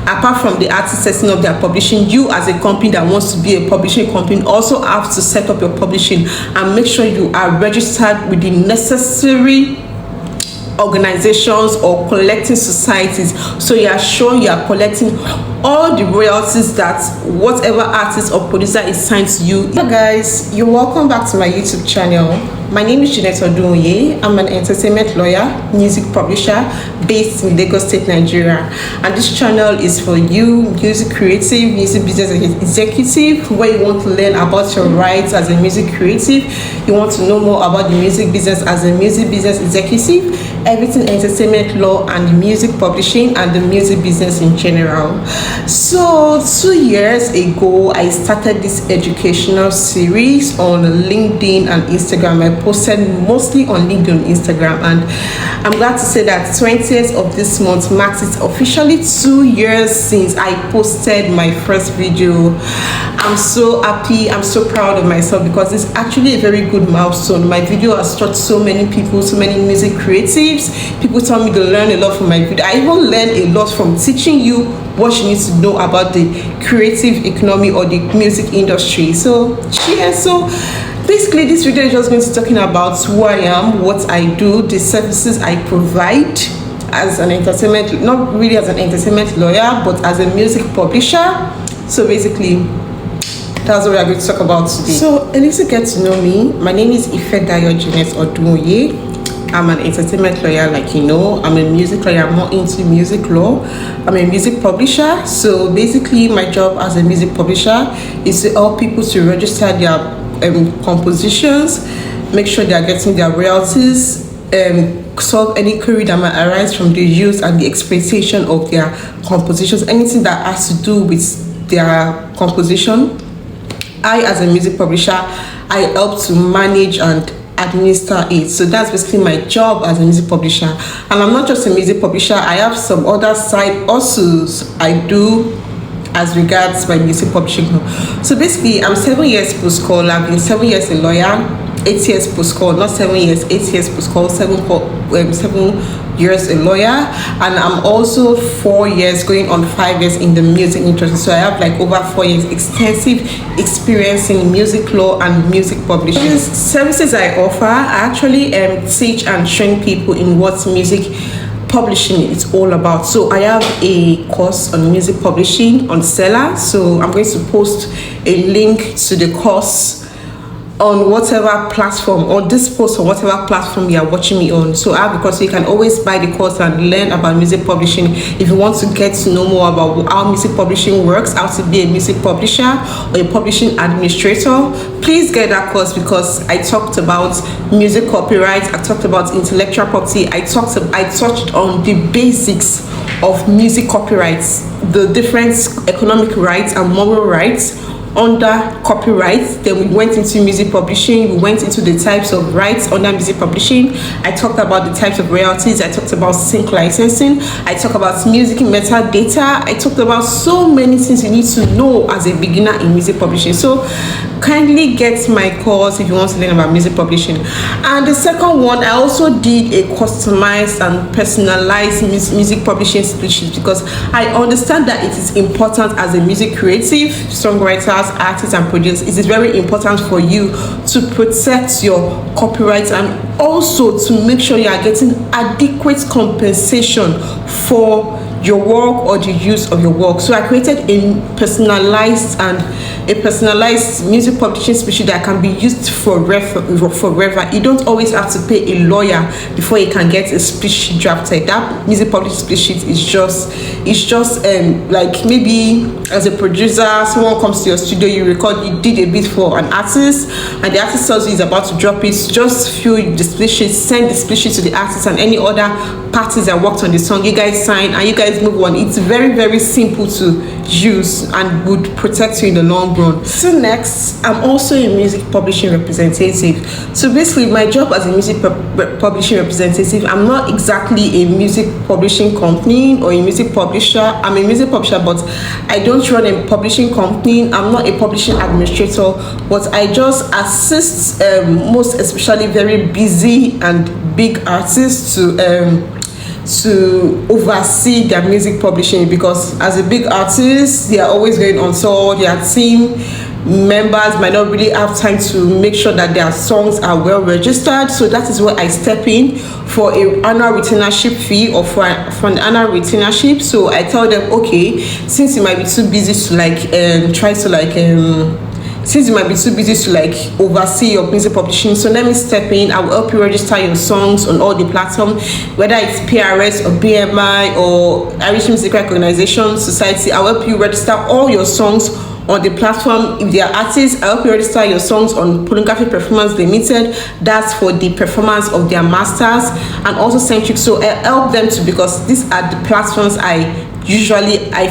apart from the artist setting up their publishing, you as a company that wants to be a publishing company also have to set up your publishing and make sure you are registered with the necessary organizations or collecting societies, so you are sure you are collecting all the royalties that whatever artist or producer is signed to you. Hello guys, you're welcome back to my YouTube channel. My name is Jeanette Odunwoye. I'm an entertainment lawyer, music publisher based in Lagos State, Nigeria. And this channel is for you, music creative, music business executive, where you want to learn about your rights as a music creative, you want to know more about the music business as a music business executive, everything entertainment law and music publishing and the music business in general. So 2 years ago, I started this educational series on LinkedIn and Instagram. I posted mostly on LinkedIn and Instagram, and I'm glad to say that 20th of this month marks it officially 2 years since I posted my first video. I'm so happy, I'm so proud of myself because it's actually a very good milestone. My video has taught so many people, so many music creatives. People tell me to learn a lot from my video. I even learned a lot from teaching you what you need to know about the creative economy or the music industry. So cheers. So basically this video is just going to be talking about who I am, what I do, the services I provide as an entertainment, not really as an entertainment lawyer, but as a music publisher. So basically that's what we are going to talk about today. So a little get to know me. My name is Ifedayo Jeanette Odunwoye. I'm an entertainment lawyer, like you know. I'm a music lawyer. I'm more into music law. I'm a music publisher. So basically my job as a music publisher is to help people to register their compositions, make sure they are getting their royalties, solve any query that might arise from the use and the exploitation of their compositions, anything that has to do with their composition. I, as a music publisher, I help to manage and administer it. So that's basically my job as a music publisher. And I'm not just a music publisher, I have some other side hustles I do as regards my music publishing. So basically I'm 7 years post call. I've been 7 years a lawyer, 8 years post call, not 7 years, 8 years post call, 7 years a lawyer, and I'm also 4 years going on 5 years in the music industry. So I have like over 4 years extensive experience in music law and music publishing. The services I offer, I actually teach and train people in what music publishing is all about. So I have a course on music publishing on Seller. So I'm going to post a link to the course on whatever platform, or this post on whatever platform you are watching me on. So I have a course, so you can always buy the course and learn about music publishing. If you want to get to know more about how music publishing works, how to be a music publisher or a publishing administrator, please get that course, because I talked about music copyright, I talked about intellectual property, I touched on the basics of music copyrights, the different economic rights and moral rights under copyright. Then we went into music publishing, we went into the types of rights under music publishing. I talked about the types of royalties, I talked about sync licensing, I talked about music metadata, I talked about so many things you need to know as a beginner in music publishing. So kindly get my course if you want to learn about music publishing. And the second one, I also did a customized and personalized music publishing speeches, because I understand that it is important as a music creative, songwriters, artists and producers. It is very important for you to protect your copyright and also to make sure you are getting adequate compensation for your work or the use of your work. So I created a personalized music publishing speech that can be used forever. You don't always have to pay a lawyer before you can get a speech drafted. That music publishing speech is just like, maybe as a producer, someone comes to your studio, you record, you did a bit for an artist, and the artist tells you he's about to drop it. Just fill the speech sheet, send the speech sheet to the artist and any other parties that worked on the song. You guys sign and you guys move on. It's very, very simple to use and would protect you in the long run. So next, I'm also a music publishing representative. So basically my job as a music publishing representative, I'm not exactly a music publishing company or a music publisher. I'm a music publisher, but I don't run a publishing company. I'm not a publishing administrator, but I just assist most especially very busy and big artists to oversee their music publishing, because as a big artist, they are always going on tour. Their team members might not really have time to make sure that their songs are well registered. So that is where I step in for a annual retainership fee, or for an annual retainership. So I tell them, okay, since you might be too busy to since you might be too busy to oversee your music publishing, so let me step in. I will help you register your songs on all the platforms, whether it's PRS or BMI or Irish Music Recognition Society. I'll help you register all your songs on the platform. If they are artists, I help you register your songs on Pornography Performance Limited. That's for the performance of their masters, and also Centric. So I help them to, because these are the platforms I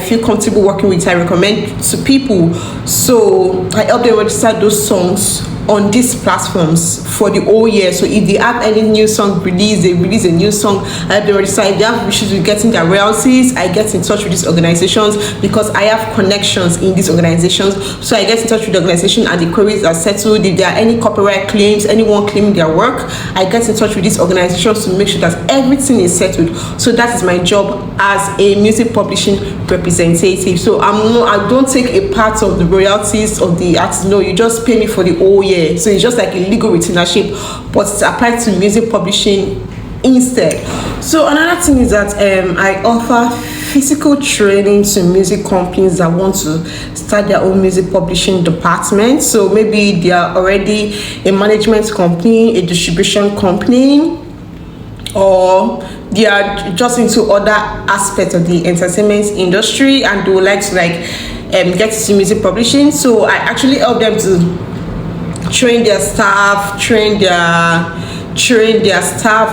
feel comfortable working with. I recommend to people, so I help them register those songs on these platforms for the whole year. So if they have any new song release, they release a new song, I help them register. If they have issues with getting their royalties, I get in touch with these organizations, because I have connections in these organizations. So I get in touch with the organization and the queries are settled. If there are any copyright claims, anyone claiming their work, I get in touch with these organizations to make sure that everything is settled. So that is my job as a music publishing representative. So I don't take a part of the royalties of the artist. No, you just pay me for the whole year. So it's just like a legal retainership, but it's applied to music publishing instead. So another thing is that I offer physical training to music companies that want to start their own music publishing department. So maybe they are already a management company, a distribution company, or they are just into other aspects of the entertainment industry and they would like to get into music publishing. So I actually help them to train their staff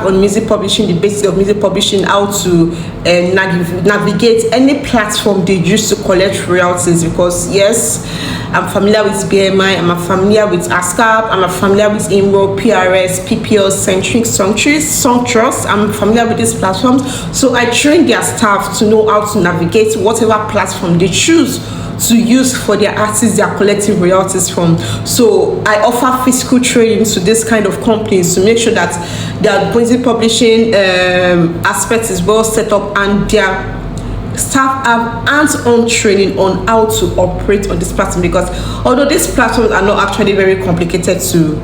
on music publishing, the basics of music publishing, how to navigate any platform they use to collect royalties. Because yes, I'm familiar with BMI, I'm familiar with ASCAP, I'm familiar with IMRO, PRS, PPL, Centric, Songtrust. I'm familiar with these platforms. So I train their staff to know how to navigate whatever platform they choose to use for their artists they are collecting royalties from. So I offer physical training to this kind of companies to make sure that their music publishing aspect is well set up and their staff have hands-on training on how to operate on this platform. Because although these platforms are not actually very complicated to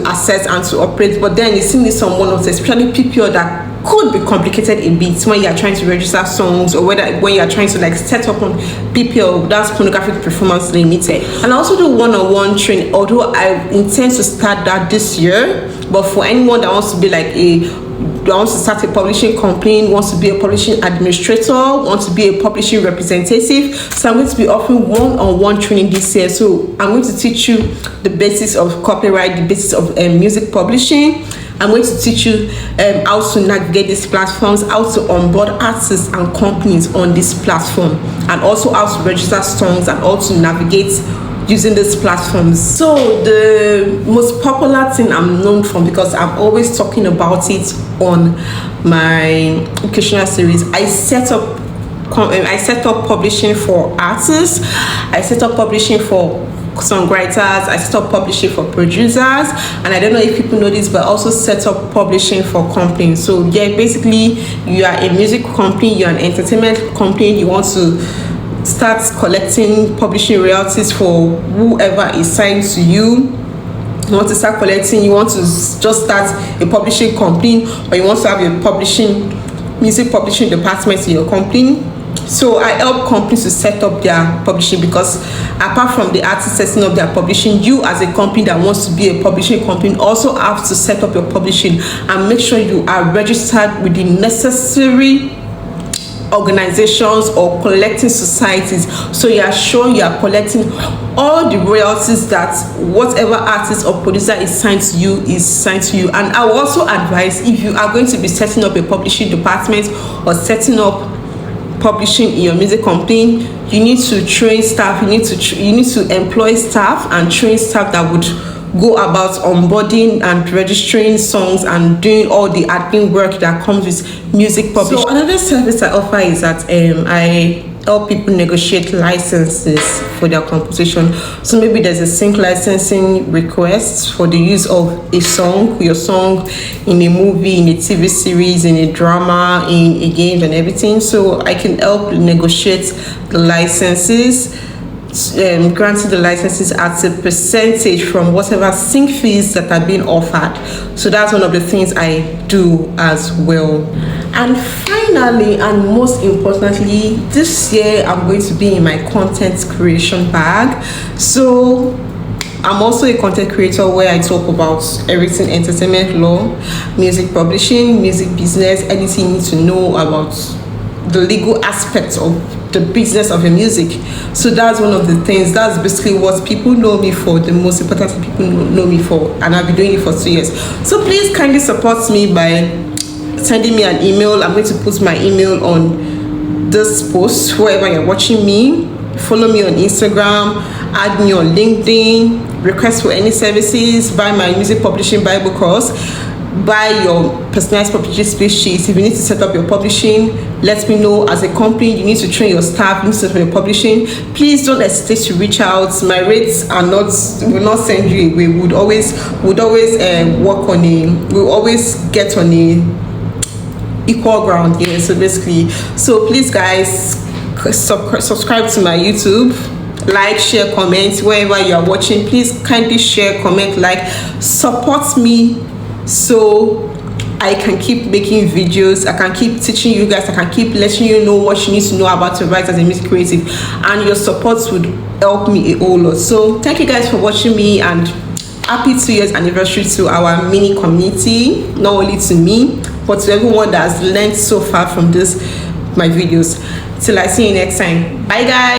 access and to operate, but then you still need someone else, especially PPO, that could be complicated a bit when you are trying to register songs, or when you are trying to set up on PPL, that's Pornographic Performance Limited. And I also do one-on-one training, although I intend to start that this year. But for anyone that wants to be wants to start a publishing company, wants to be a publishing administrator, wants to be a publishing representative, so I'm going to be offering one-on-one training this year. So I'm going to teach you the basics of copyright, the basics of music publishing. I'm going to teach you how to navigate these platforms, how to onboard artists and companies on this platform, and also how to register songs and how to navigate using these platforms. So the most popular thing I'm known for, because I'm always talking about it on my occasional series, I set up publishing for artists, I set up publishing for songwriters, I set up publishing for producers, and I don't know if people know this, but I also set up publishing for companies. So yeah, basically you are a music company, you're an entertainment company, you want to start collecting publishing royalties for whoever is signed to you. You want to start collecting, you want to just start a publishing company, or you want to have a music publishing department in your company. So I help companies to set up their publishing, because apart from the artist setting up their publishing, you as a company that wants to be a publishing company also have to set up your publishing and make sure you are registered with the necessary organizations or collecting societies, so you are sure you are collecting all the royalties that whatever artist or producer is signed to you is signed to you. And I will also advise, if you are going to be setting up a publishing department or setting up publishing in your music company, you need to train staff, you need to employ staff and train staff that would go about onboarding and registering songs and doing all the admin work that comes with music publishing. So another service I offer is that I help people negotiate licenses for their composition. So maybe there's a sync licensing request for the use of a song, your song in a movie, in a TV series, in a drama, in a game and everything. So I can help negotiate the licenses, granting the licenses at a percentage from whatever sync fees that are being offered. So that's one of the things I do as well. And finally, and most importantly, this year I'm going to be in my content creation bag. So I'm also a content creator where I talk about everything entertainment law, music publishing, music business, anything you need to know about the legal aspects of the business of your music. So that's one of the things, that's basically what people know me for, the most important thing people know me for, and I've been doing it for 2 years. So please kindly support me by sending me an email. I'm going to put my email on this post wherever you're watching me. Follow me on Instagram, add me on LinkedIn, request for any services, buy my music publishing Bible course, buy your personalized publishing space sheets. If you need to set up your publishing, let me know. As a company, you need to train your staff, you need to set up your publishing. Please don't hesitate to reach out. My rates are not, will not send you away. We'll always work on we'll always get on a equal ground here. So basically, so please guys, subscribe to my YouTube, like, share, comment wherever you are watching. Please kindly share, comment, like, support me so I can keep making videos, I can keep teaching you guys, I can keep letting you know what you need to know about to write as a music creative, and your support would help me a whole lot. So thank you guys for watching me, and happy 2 years anniversary to our mini community, not only to me but to everyone that has learned so far from this my videos. Till I see you next time, bye guys.